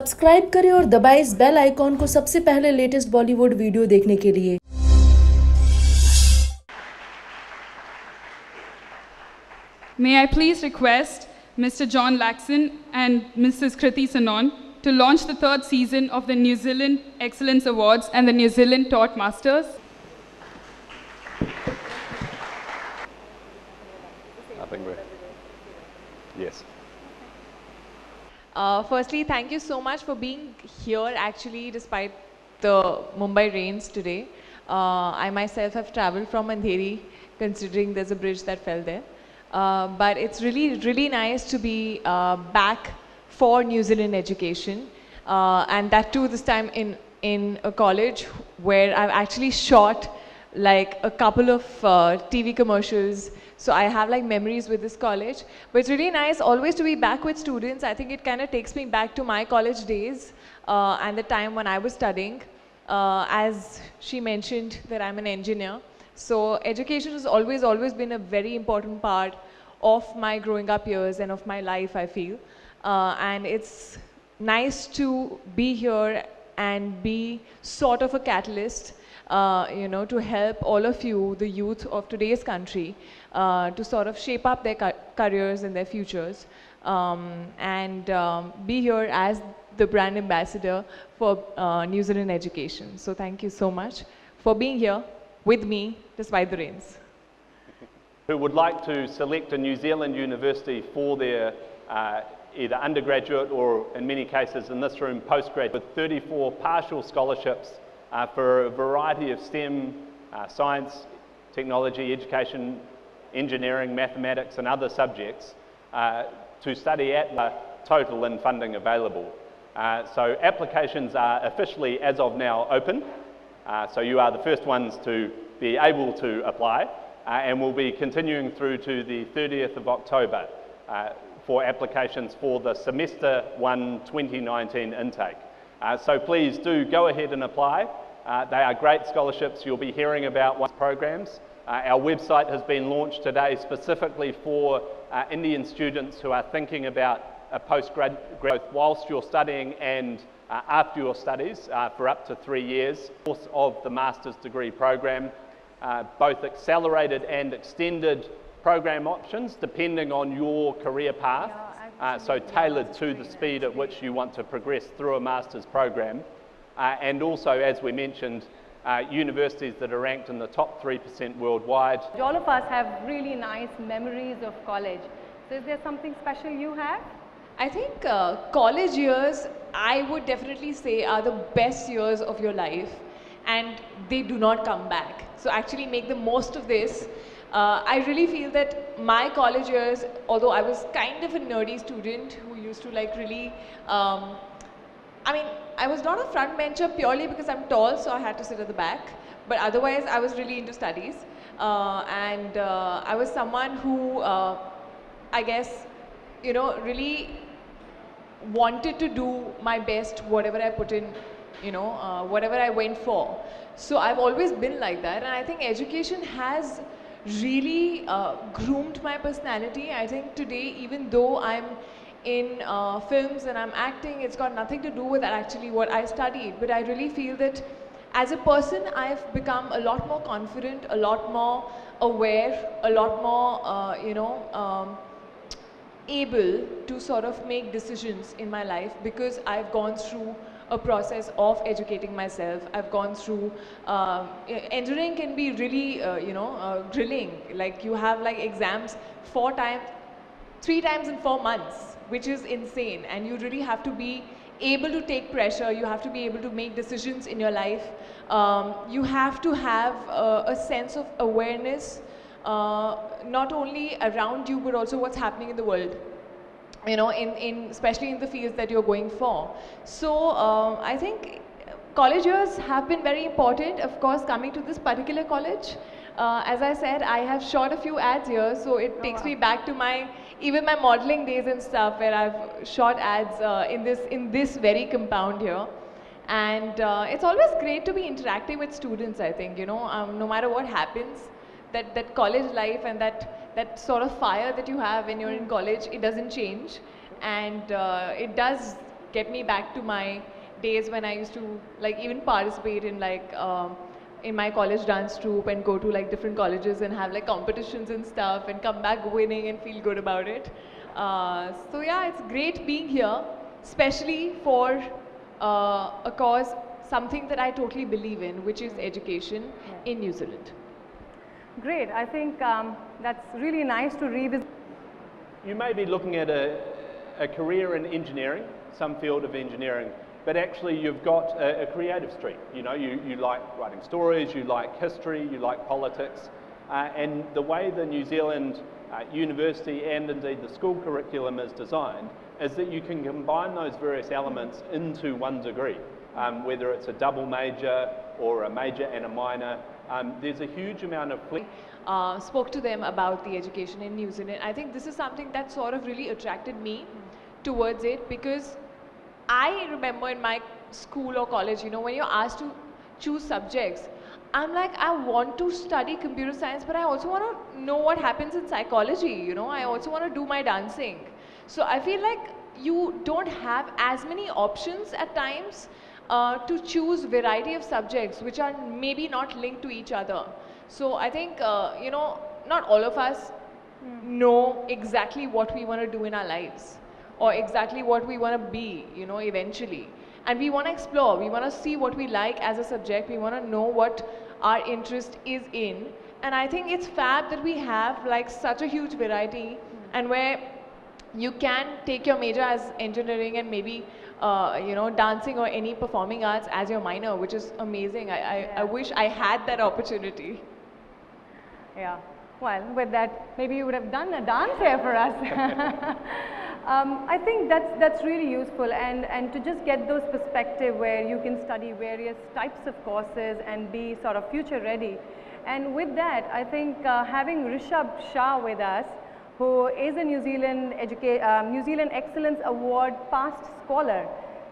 Subscribe करें और दबाएं इस बेल आइकॉन को सबसे पहले लेटेस्ट बॉलीवुड वीडियो देखने के लिए। May I please request Mr. John Laxon and Mrs. Kriti Sanon to launch the third season of the New Zealand Excellence Awards and the New Zealand Taught Masters. I think we're... Yes. Firstly, thank you so much for being here actually despite the Mumbai rains today. I myself have travelled from Andheri considering there's a bridge that fell there. But it's really nice to be back for New Zealand education and that too this time in a college where I've actually shot like a couple of TV commercials. So I have like memories with this college, but it's really nice always to be back with students. I think it kind of takes me back to my college days and the time when I was studying. As she mentioned that I'm an engineer. So education has always been a very important part of my growing up years and of my life, I feel. And it's nice to be here and be sort of a catalyst to help all of you, the youth of today's country, to sort of shape up their careers and their futures, and be here as the brand ambassador for New Zealand education. So thank you so much for being here with me despite the rains. Who would like to select a New Zealand university for their either undergraduate or, in many cases in this room, postgraduate, with 34 partial scholarships for a variety of STEM, science, technology, education, engineering, mathematics and other subjects to study at the total and funding available. So applications are officially, as of now, open. So you are the first ones to be able to apply and we'll be continuing through to the 30th of October for applications for the Semester 1 2019 intake. So please do go ahead and apply. They are great scholarships. You'll be hearing about one programs. Our website has been launched today specifically for Indian students who are thinking about a postgrad growth whilst you're studying and after your studies for up to 3 years. Course of the master's degree program, both accelerated and extended program options depending on your career path. So tailored to the speed at which you want to progress through a master's program. And also, as we mentioned, universities that are ranked in the top 3% worldwide. All of us have really nice memories of college. So is there something special you have? I think college years, I would definitely say, are the best years of your life and they do not come back. So actually make the most of this. I really feel that my college years, although I was kind of a nerdy student who used to like really, I was not a front bencher purely because I'm tall, so I had to sit at the back. But otherwise, I was really into studies. And I was someone who, I guess, really wanted to do my best, whatever I put in, whatever I went for. So I've always been like that. And I think education has really groomed my personality. I think today, even though I'm in films and I'm acting, it's got nothing to do with actually what I studied. But I really feel that as a person, I've become a lot more confident, a lot more aware, a lot more, able to sort of make decisions in my life because I've gone through a process of educating myself. I've gone through, engineering can be really, grilling. Like you have like exams 3 times in 4 months, which is insane. And you really have to be able to take pressure. You have to be able to make decisions in your life. You have to have a sense of awareness, not only around you, but also what's happening in the world. Especially in the fields that you're going for. So I think college years have been very important. Of course, coming to this particular college, as I said, I have shot a few ads here, so it takes me back to even my modeling days and stuff, where I've shot ads in this very compound here. And it's always great to be interacting with students, I think, no matter what happens, that college life and that sort of fire that you have when you're in college, it doesn't change. And it does get me back to my days when I used to like even participate in like in my college dance troupe and go to like different colleges and have like competitions and stuff and come back winning and feel good about it. So yeah, it's great being here, especially for a cause, something that I totally believe in, which is education in New Zealand. Great. I think that's really nice to revisit. You may be looking at a career in engineering, some field of engineering, but actually you've got a creative streak. You know, you like writing stories, you like history, you like politics, and the way the New Zealand university and indeed the school curriculum is designed is that you can combine those various elements into one degree, whether it's a double major or a major and a minor. There's a huge amount of spoke to them about the education in New Zealand. I think this is something that sort of really attracted me towards it, because I remember in my school or college, you know, when you're asked to choose subjects, I'm like, I want to study computer science, but I also want to know what happens in psychology, you know, I also want to do my dancing. So I feel like you don't have as many options at times to choose variety of subjects which are maybe not linked to each other. So I think, you know, not all of us know exactly what we want to do in our lives or exactly what we want to be, you know, eventually. And we want to explore, we want to see what we like as a subject, we want to know what our interest is in. And I think it's fab that we have like such a huge variety and where you can take your major as engineering and maybe you know, dancing or any performing arts as your minor, which is amazing. I wish I had that opportunity. Yeah. Well, with that, maybe you would have done a dance here for us. I think that's really useful, and to just get those perspective where you can study various types of courses and be sort of future ready. And with that, I think having Rishabh Shah with us, who is a New Zealand Excellence Award past scholar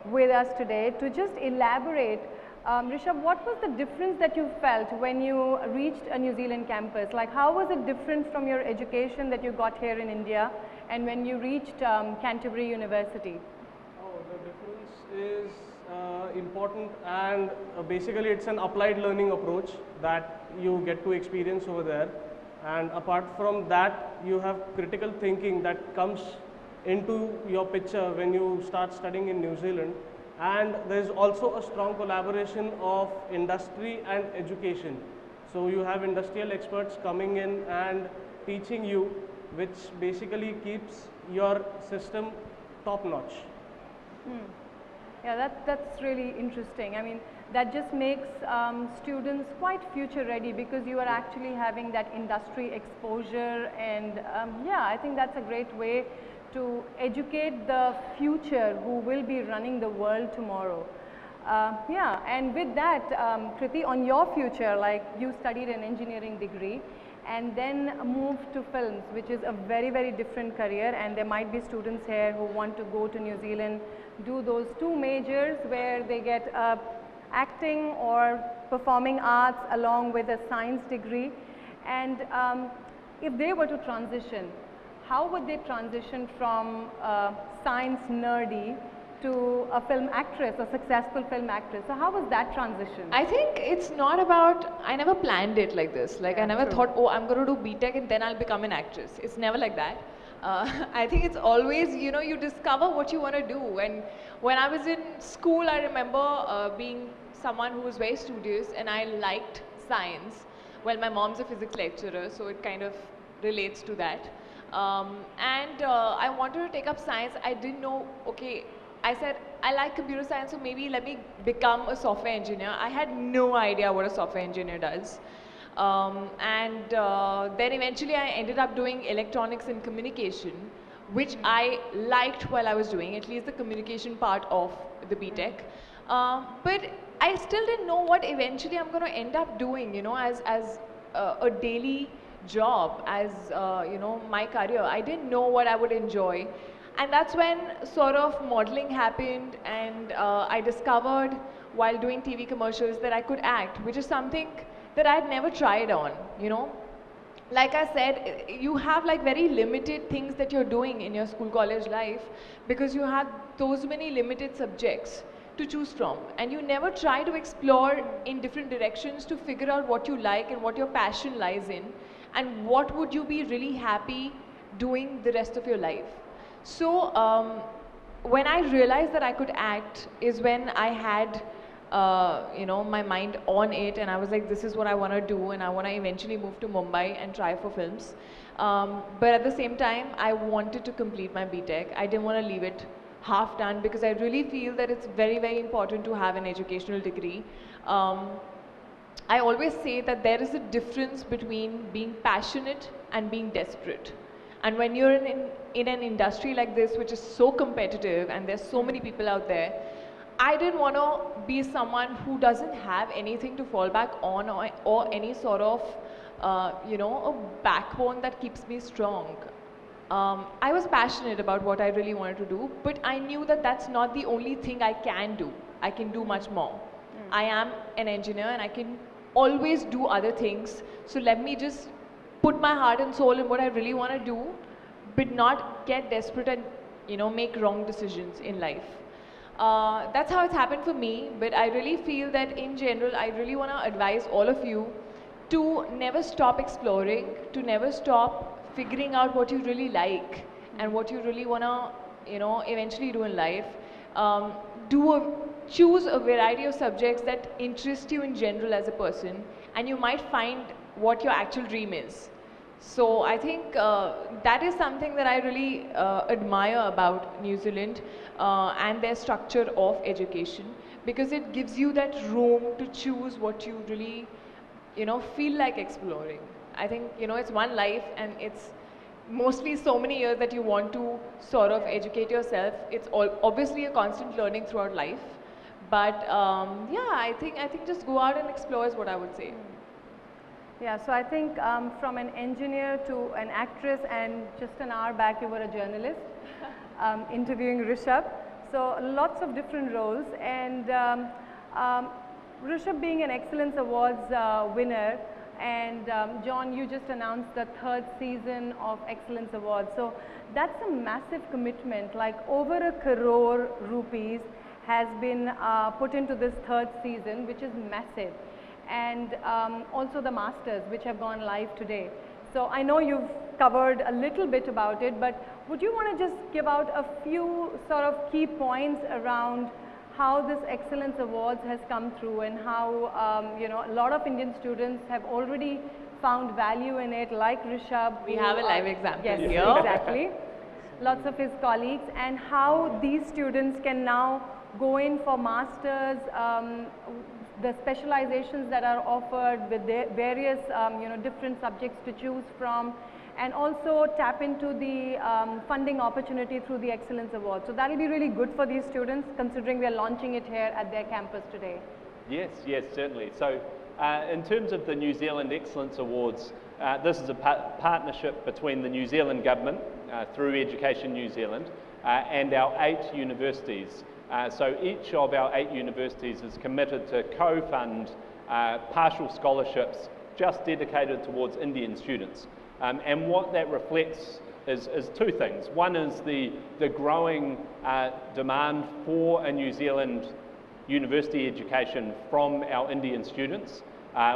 with us today, to just elaborate. Rishabh, what was the difference that you felt when you reached a New Zealand campus? Like, how was it different from your education that you got here in India and when you reached Canterbury University? Oh, the difference is important, and basically it's an applied learning approach that you get to experience over there. And apart from that, you have critical thinking that comes into your picture when you start studying in New Zealand. And there is also a strong collaboration of industry and education. So you have industrial experts coming in and teaching you, which basically keeps your system top notch. Yeah, that's really interesting. I mean, that just makes students quite future ready because you are actually having that industry exposure, and yeah, I think that's a great way to educate the future who will be running the world tomorrow. Yeah, and with that, Kriti, on your future, like you studied an engineering degree and then moved to films, which is a very, very different career, and there might be students here who want to go to New Zealand, do those two majors where they get acting or performing arts along with a science degree. And if they were to transition, how would they transition from science nerdy to a film actress, a successful film actress? So how was that transition? I think it's not about, I never planned it like this. Like, Yeah, I never true. thought, oh, I'm going to do B.Tech and then I'll become an actress. It's never like that. I think it's always, you know, you discover what you want to do. And when I was in school, I remember being someone who was very studious and I liked science. Well, my mom's a physics lecturer, so it kind of relates to that. I wanted to take up science. I didn't know, okay, I said, I like computer science, so maybe let me become a software engineer. I had no idea what a software engineer does. Then eventually I ended up doing electronics and communication, which I liked while I was doing, at least the communication part of the B.Tech. But I still didn't know what eventually I'm going to end up doing, you know, as a daily job, as you know, my career. I didn't know what I would enjoy. And that's when sort of modeling happened, and I discovered while doing TV commercials that I could act, which is something that I had never tried on, you know. like I said, you have like very limited things that you're doing in your school college life because you have those many limited subjects to choose from, and you never try to explore in different directions to figure out what you like and what your passion lies in and what would you be really happy doing the rest of your life. So when I realized that I could act is when I had my mind on it, and I was like, this is what I want to do, and I want to eventually move to Mumbai and try for films. But at the same time, I wanted to complete my BTech. I didn't want to leave it half done because I really feel that it's very, very important to have an educational degree. I always say that there is a difference between being passionate and being desperate. And when you're in an industry like this, which is so competitive and there's so many people out there, I didn't want to be someone who doesn't have anything to fall back on or any sort of, a backbone that keeps me strong. I was passionate about what I really wanted to do, but I knew that that's not the only thing I can do. I can do much more. I am an engineer and I can always do other things. So let me just put my heart and soul in what I really want to do, but not get desperate and, make wrong decisions in life. That's how it's happened for me, but I really feel that in general, I really want to advise all of you to never stop exploring, to never stop figuring out what you really like and what you really want to, eventually do in life. Choose a variety of subjects that interest you in general as a person, and you might find what your actual dream is. So I think that is something that I really admire about New Zealand and their structure of education, because it gives you that room to choose what you really, feel like exploring. I think, it's one life and it's mostly so many years that you want to sort of educate yourself. It's obviously a constant learning throughout life. But yeah, I think just go out and explore is what I would say. Yeah, so I think from an engineer to an actress, and just an hour back you were a journalist interviewing Rishabh. So lots of different roles, and Rishabh being an Excellence Awards winner, and John, you just announced the 3rd season of Excellence Awards. So that's a massive commitment, like over 1 crore rupees has been put into this 3rd season, which is massive. And also the Masters, which have gone live today. So I know you've covered a little bit about it, but would you want to just give out a few sort of key points around how this Excellence Awards has come through, and how a lot of Indian students have already found value in it, like Rishabh. We have a live example here. Yes, exactly. Lots of his colleagues, and how these students can now go in for Masters, the specializations that are offered with the various different subjects to choose from, and also tap into the funding opportunity through the Excellence Award. So that will be really good for these students, considering we are launching it here at their campus today. Yes, certainly. So in terms of the New Zealand Excellence Awards, this is a partnership between the New Zealand government through Education New Zealand and our 8 universities. So each of our 8 universities is committed to co-fund partial scholarships just dedicated towards Indian students. And what that reflects is 2 things. One is the growing demand for a New Zealand university education from our Indian students.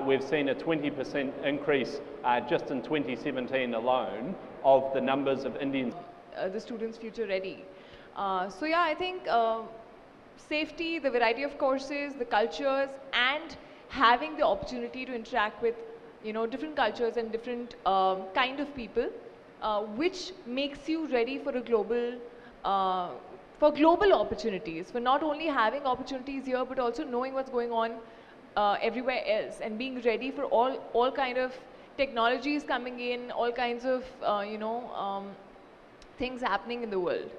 We've seen a 20% increase just in 2017 alone of the numbers of Indians. The students future ready. So yeah, I think safety, the variety of courses, the cultures, and having the opportunity to interact with different cultures and different kind of people, which makes you ready for a global opportunities, for not only having opportunities here but also knowing what's going on everywhere else, and being ready for all kind of technologies coming in, all kinds of things happening in the world.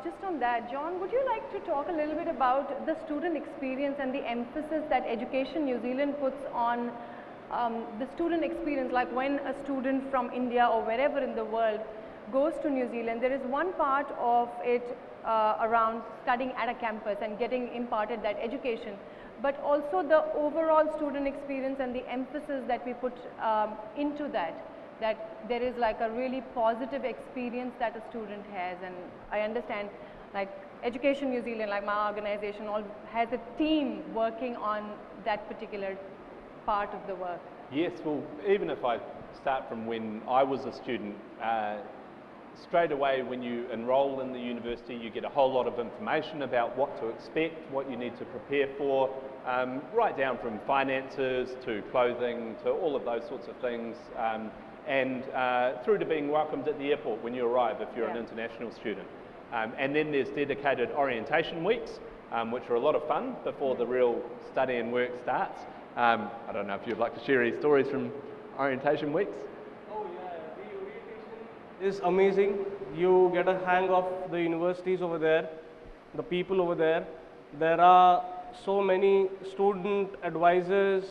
Just on that, John, would you like to talk a little bit about the student experience and the emphasis that Education New Zealand puts on the student experience? Like when a student from India or wherever in the world goes to New Zealand, there is one part of it around studying at a campus and getting imparted that education, but also the overall student experience and the emphasis that we put into that there is like a really positive experience that a student has. And I understand like Education New Zealand, like my organization, all has a team working on that particular part of the work. Yes, well, even if I start from when I was a student, straight away when you enroll in the university, you get a whole lot of information about what to expect, what you need to prepare for, right down from finances to clothing to all of those sorts of things, and through to being welcomed at the airport when you arrive if you're an international student. And then there's dedicated orientation weeks, which are a lot of fun before the real study and work starts. I don't know if you'd like to share any stories from orientation weeks? Oh yeah, the orientation is amazing. You get a hang of the universities over there, the people over there. There are so many student advisors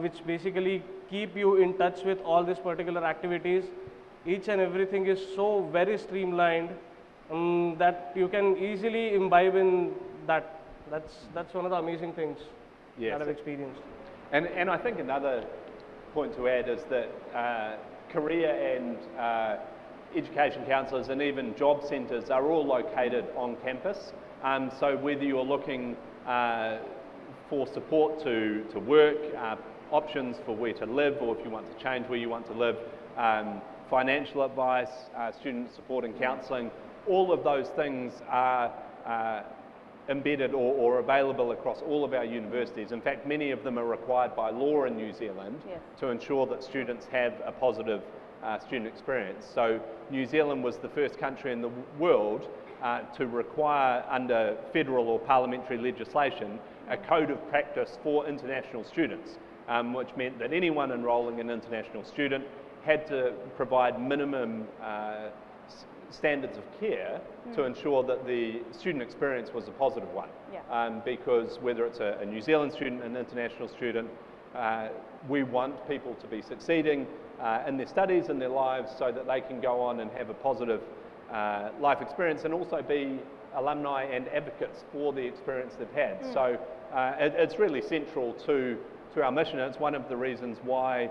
which basically keep you in touch with all these particular activities. Each and everything is so very streamlined that you can easily imbibe in that. That's one of the amazing things that I've experienced. And I think another point to add is that career and education counsellors and even job centres are all located on campus. So whether you're looking for support to work, options for where to live, or if you want to change where you want to live, financial advice, student support and counselling, all of those things are embedded or available across all of our universities. In fact, many of them are required by law in New Zealand to ensure that students have a positive student experience. So New Zealand was the first country in the world to require, under federal or parliamentary legislation, a code of practice for international students, which meant that anyone enrolling an international student had to provide minimum standards of care to ensure that the student experience was a positive one. Because whether it's a New Zealand student, an international student, we want people to be succeeding in their studies and their lives so that they can go on and have a positive life experience and also be alumni and advocates for the experience they've had. So it's really central to our mission. It's one of the reasons why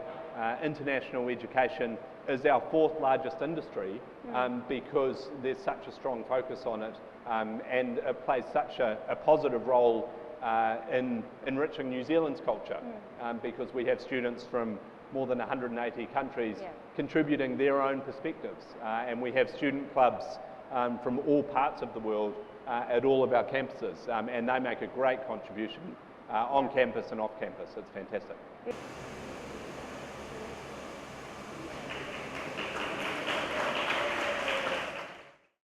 international education is our fourth largest industry, because there's such a strong focus on it, and it plays such a positive role in enriching New Zealand's culture, because we have students from more than 180 countries contributing their own perspectives, and we have student clubs from all parts of the world at all of our campuses, and they make a great contribution on campus and off campus. It's fantastic.